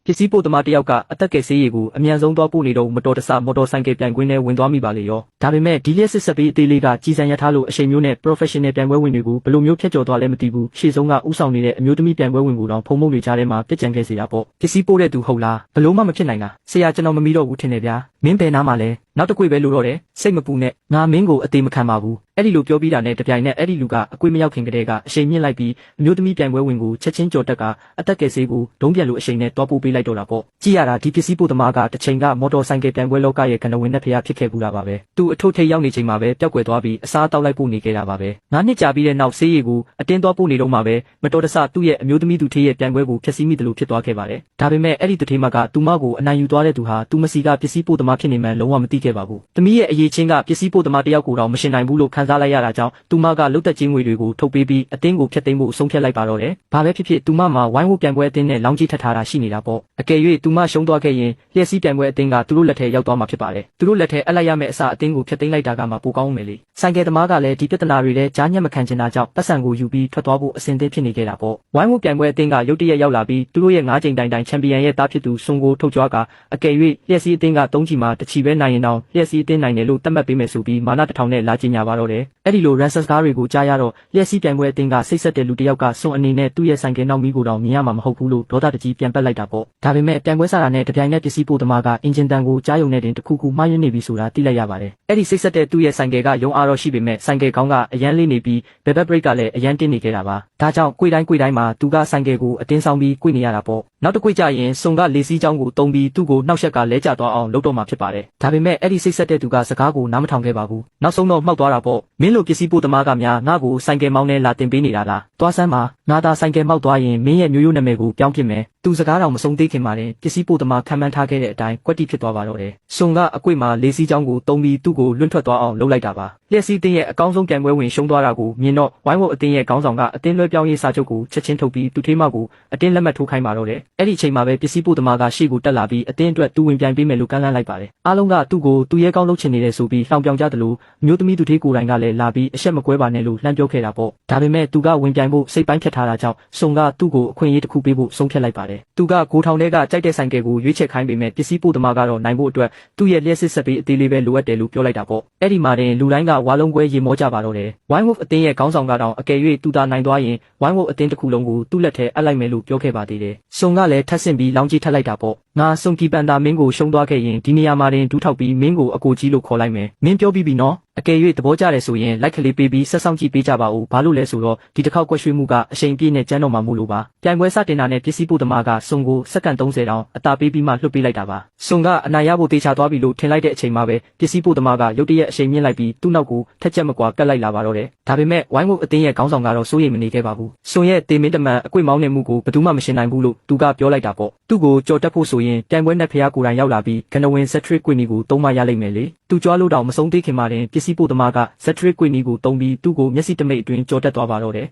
ပစ္စည်းပို့သမားတယောက်ကအသက်ကယ်ဆေးရည်ကိုအမြန်ဆုံးသွားပို့နေတော့မတော်တဆမော်တော်ဆိုင်ကယ်ပြိုင်ကွင်းထဲဝင်သွားမိပါလေရောဒါပေမဲ့ဒီလျှက်စစ်ဆက်ပေးအသေးလေးကကြီးစံရထားလို့အချိန်မျိုးနဲ့ professional ပြိုင်ပွဲဝင်တွေကိုဘယ်လိုမျိုးဖြတ်ကျော်သွားလဲမသိဘူးရှေ့ဆုံးကဥဆောင်နေတဲ့အမျိုးသမီးပြိုင်ပွဲဝင်ကိုတော့ဖုံမုံတွေကြားထဲမှာပြစ်ကြံခဲ့စေတာပေါ့ပစ္စည်းပို့တဲ့သူဟုတ်လားဘလို့မှမဖြစ်နိုင်တာဆရာကျွန်တော်မမီတော့ဘူးထင်တယ်ဗျာမင်းဘယ်နားမှာလဲနောက်တစ်ခွေပဲလို့တော့တယ်စိတ်မပူနဲ့ငါမင်းကိုအသေးမခံပါဘူးအဲ့ဒီလိုပြောပြီးတာနဲ့တပြိုင်နက်အဲ့ဒီလူကအကွေးမရောက်ခင်ကတည်းကအချိန်မြင့်လိုက်ပြီးအမျိုးသမီးပြိုင်ပွဲဝင်ကိုချက်ချင်းကြော်တက်ကအသက်ကယ်ဆေးကိုဒုံးပြန်လို့အချိန်နဲ့တွားပို့ပေးလိုက်တော့တာပေါ့ကြည့်ရတာဒီပစ္စည်းပို့သမားကတစ်ချိန်ကမော်တော်ဆိုင်ကယ်ပြိုင်ပွဲလောကရဲ့ကဏ္ဍဝင်နဲ့ဖျားဖြစ်ခဲ့ဘူးတာပါပဲသူအထုပ်ထိပ်ရောက်နေချိန်မှာပဲပျောက်ကွယ်သွားပြီးအစားတောက်လိုက်ပို့နေခဲ့တာပါပဲ9နှစ်ကြာပြီးတဲ့နောက်ဆေးရည်ကိုအတင်းတွားပို့နေတော့မှပဲမတော်တဆသူ့ရဲ့အမျိုးသမီးသူထေးရဲ့ပြိုင်ပွဲကိုဖျက်ဆီးမိတယ်လို့ဖြစ်သွားခဲ့ပါတယ်ဒါပေမဲ့အဲ့ဒီသူထေးမကသူမကိုအနိုင်ယူသွားတဲ့သူဟာသူမစီကပစ္စည်းပို့သမားဖြစ်နေမှန်းလုံးဝမသိခဲ့ပါဘူးသမီးရဲ့အရေးချင်းကပစ္စည်းပို့သမားတယောက်ကိုတော့မရှင်နိုင်ဘူးလို့ခန်းစားလိုက်ရတာကြောင့်သူမကလုတ်သက်ချင်းငွေတွေကိုထုတ်ပေးပြီးအတင်းကိုဖျက်သိမ်းဖို့ဆုံးဖြတ်လိုက်ပါတော့တယ်ဘာပဲဖြစ်ဖြစ်သူမမှာဝိုင်းဝန်းပြိုင်ပွဲအတင်းနဲ့လောင်းကြီးထပ်ထားတာရှိနေတာပေါ့အကယ်၍သူမရှုံးသွားခဲ့ရင်လျှက်စီးပြိုင်ပွဲအတင်းကသူတို့လက်ထဲရောက်သွားမှာဖြစ်ပါတယ်သူတို့လက်ထဲအပ်လိုက်ရမယ့်အစားအတင်းကိုဖျက်သိမ်းလိုက်တာကမှပိုကောင်းမယ်လေဆိုင်ကယ်သမားကလည်းဒီပြဿနာတွေထဲကြားညက်မခံချင်တာကြောင့်ပတ်စံကိုယူပြီးထွက်သွားဖို့အဆင်သင့်ဖြစ်နေခဲ့တာပေါ့ဝိုင်းဝန်းပြိုင်ပွဲအတင်းကရုတ်တရက်ရောက်လာပြီးသူတို့ရဲ့9ချိန်တိုင်ချန်ပီယံရဲ့တားဖြစ်သူဆွန်ကိုထုတ်ကြွားကအကယ်၍လျှက်စီးအတင်းက3ချီမှာတစ်ချီပဲနိုင်ရင်တော့လျှက်စီးအတင်းနိုင်တယ်လို့သတ်မှတ်ပေးမယ်ဆိုပြီးမာနတစ်ထောင်နဲ့လာကြေညာပါတော့တယ်အဲ့ဒီလို Ransus ကားတွေကိုကြားရတော့လျှက်စီးပြိုင်ပွဲအတင်းကစိတ်ဆက်တဲ့လူတစ်ယောက်ကဆွန်အနေနဲ့သူ့ရဲ့ဆိုင်ကယ်နောက်မီးကိုတော့မြင်ရမှာမဟုတ်ဘူးလို့ဒေါသတကြီးပြန်ပတ်လိုက်တာပေါ့ဒါပေမဲ့ပြိုင်ပွဲစားတာနဲ့တပြိုင်နက်ပစ္စည်းပို့သမားကအင်ဂျင်တန်ကိုကြားယုံတဲ့တင်တစ်ခုခုမှားယွင်းနေပြီဆိုတာသိလိုက်ရပါတယ်အဲ့ဒီစိတ်ဆက်တဲ့သူ့ရဲ့ဆိုင်ကယ်ကရုံအားတော့ရှိပေမဲ့ဆိုင်ကယ်ကောင်းကအရန်လေးနေပြီးဘယ်ဘက်ဘရိတ်ကလည်းအရန်တင်းနေခဲ့တာပါဒါကြောင့်ကွေတိုင်းမှာသူကဆိုင်ကယ်ကိုအတင်းဆောင်ပြီးကွေနေရတာပေါ့နောက်တစ်ကွေကြရင်ဆွန်ကလေစီးချောင်းကိုတုံးပြီးသူ့ကိုနှောက်ယှက်ကလဲကျသွားအောင်လုပ်တော့မှာဖြစ်ပါတယ်ဒါပေမဲ့အဲ့ဒီစိတ်ဆက်တဲ့သူကစကားကိုနားမထောင်ခဲ့ပါဘူးနောက်ဆုံးတော့မှောက်သွားတာပေါ့မင်းလိုပစ္စည်းပို့သမားကများငါ့ကိုဆိုင်ကယ်မောင်းနဲ့လာတင်ပေးနေတာလားသွားစမ်းပါငါသာဆိုင်ကယ်မောက်သွားရင်မင်းရဲ့မျိုးရိုးနာမည်ကိုပြောင်းပြစ်မယ်သူစကားတော်မဆုံးသေးခင်မှာတင်ပစ္စည်းပို့သမားခံမှန်းထားခဲ့တဲ့အတိုင်းကွက်တိဖြစ်သွားပါတော့တယ်ဆွန်ကအကွေ့မှာလေစီးချောင်းကိုတုံးပြီးသူ့ကိုလွန့်ထွက်သွားအောင်လုပ်လိုက်တာပါလျှက်စီးတင်းရဲ့အကောင်းဆုံးပြိုင်ပွဲဝင်ရှုံးသွားတာကိုမြင်တော့ဝိုင်းဝန်းအတင်းရဲ့ခေါင်းဆောင်ကအတင်းလွှဲပြောင်းရေးစာချုပ်ကိုချက်ချင်းထုတ်ပြီးသူထေးမကိုအတင်းလက်မှတ်ထိုးခိုင်းပါတော့တယ်အဲ့ဒီအချိန်မှာပဲပစ္စည်းပို့သမားကရှေ့ကိုတက်လာပြီးအတင်းအတွက်သူဝင်ပြိုင်ပေးမယ်လို့ကမ်းလှမ်းလိုက်ပါတယ်အားလုံးကသူ့ကိုသူရဲကောင်းလုပ်ချင်နေတယ်ဆိုပြီးလှောင်ပြောင်ကြတယ်လို့မျိုးသမီးသူထေးကိုယ်တိုင်ကလည်းလာပြီးအရှက်မကွဲပါနဲ့လို့လှမ်းပြောခဲ့တာပေါ့ဒါပေမဲ့သူကဝင်ပြိုင်ဖို့စိတ်ပိုင်းဖြတ်ထားတာကြောင့်ဆွန်ကသူ့ကိုအခွင့်အရေးတစ်ခုပေးဖို့ဆုံးဖြတ်လိုက်ပါတယ်သူကကိုထောင်ထဲကကြိုက်တဲ့ဆိုင်ကယ်ကိုရွေးချယ်ခိုင်းပေမဲ့ပစ္စည်းပို့သမားကတော့နိုင်ဖို့အတွက်သူ့ရဲ့လျှက်စစ်ဆက်ပေးအသေးလေးပဲလိုအပ်တယ်လို့ပြောလိုက်တာပေါ့အဲ့ဒီမှာတင်လူတိုင်းကဝါလုံးကွဲရေမောကြပါတော့တယ်ဝိုင်းဝုတ်အတင်းရဲ့ခေါင်းဆောင်ကတော့အကယ်၍သူသာနိုင်သွားရင်ဝိုင်းဝုတ်အတင်းတစ်ခုလုံးကိုသူ့လက်ထဲအပ်လိုက်မယ်လို့ပြောခဲ့ပါသေးတယ်ဆွန်ကလည်းထပ်ဆင့်ပြီးလောင်းကြီးထပ်လိုက်တာပေါ့ငါဆွန်ကီပန်တာမင်းကိုရှုံးသွားခဲ့ရင်ဒီနေရာမှာတင်ဒူးထောက်ပြီးမင်းကိုအကိုကြီးလို့ခေါ်လိုက်မယ်မင်းပြောပြီးပြီနော်အကယ်၍သဘောကျတယ်ဆိုရင်လိုက်ကလေးပေးပြီးဆက်ဆောင်ကြည့်ပေးကြပါဦးဘာလို့လဲဆိုတော့ဒီတစ်ခေါက်ကွက်ရွှေမှုကအချိန်ပြည့်နဲ့ကျန်းတော်မှာမို့လို့ပါပြိုင်ပွဲစတင်တာနဲ့ပစ္စည်းပို့သမားကဆွန်ကိုစက္ကန့်30တောင်အသာပေးပြီးမှလွှတ်ပေးလိုက်တာပါဆွန်ကအနိုင်ရဖို့တေချာသွားပြီလို့ထင်လိုက်တဲ့အချိန်မှာပဲပစ္စည်းပို့သမားကရုတ်တရက်အချိန်မြင့်လိုက်ပြီးသူ့နောက်ကိုထက်ချက်မကွာကတ်လိုက်လာပါတော့တယ်ဒါပေမဲ့ဝိုင်းဝုတ်အတင်းရဲ့ခေါင်းဆောင်ကတော့စိုးရိမ်မနေခဲ့ပါဘူးဆွန်ရဲ့တေမင်းတမန်အကွေ့မောင်းနေမှုကိုဘယ်သူမှမရှင်းနိုင်ဘူးလို့သူကပြောလိုက်တာပေါ့သူ့ကိုကြော်တက်ဖို့ဆိုရင်ပြိုင်ပွဲနဲ့ဖျားကိုယ်တိုင်ရောက်လာပြီးကနဝင်ဆက်ထရစ်ကွေနီကိုသုံးမရလိမ့်မယ်လေသူကြွားလို့တောင်မဆုံးသေးခင်မှာတင်ပစ္စည်းပို့သမားကဆက်ထရစ်ကွေနီကိုသုံးပြီးသူ့ကိုမျက်စိတမိတ်အတွင်းကြော်တက်သွားပါတော့တယ်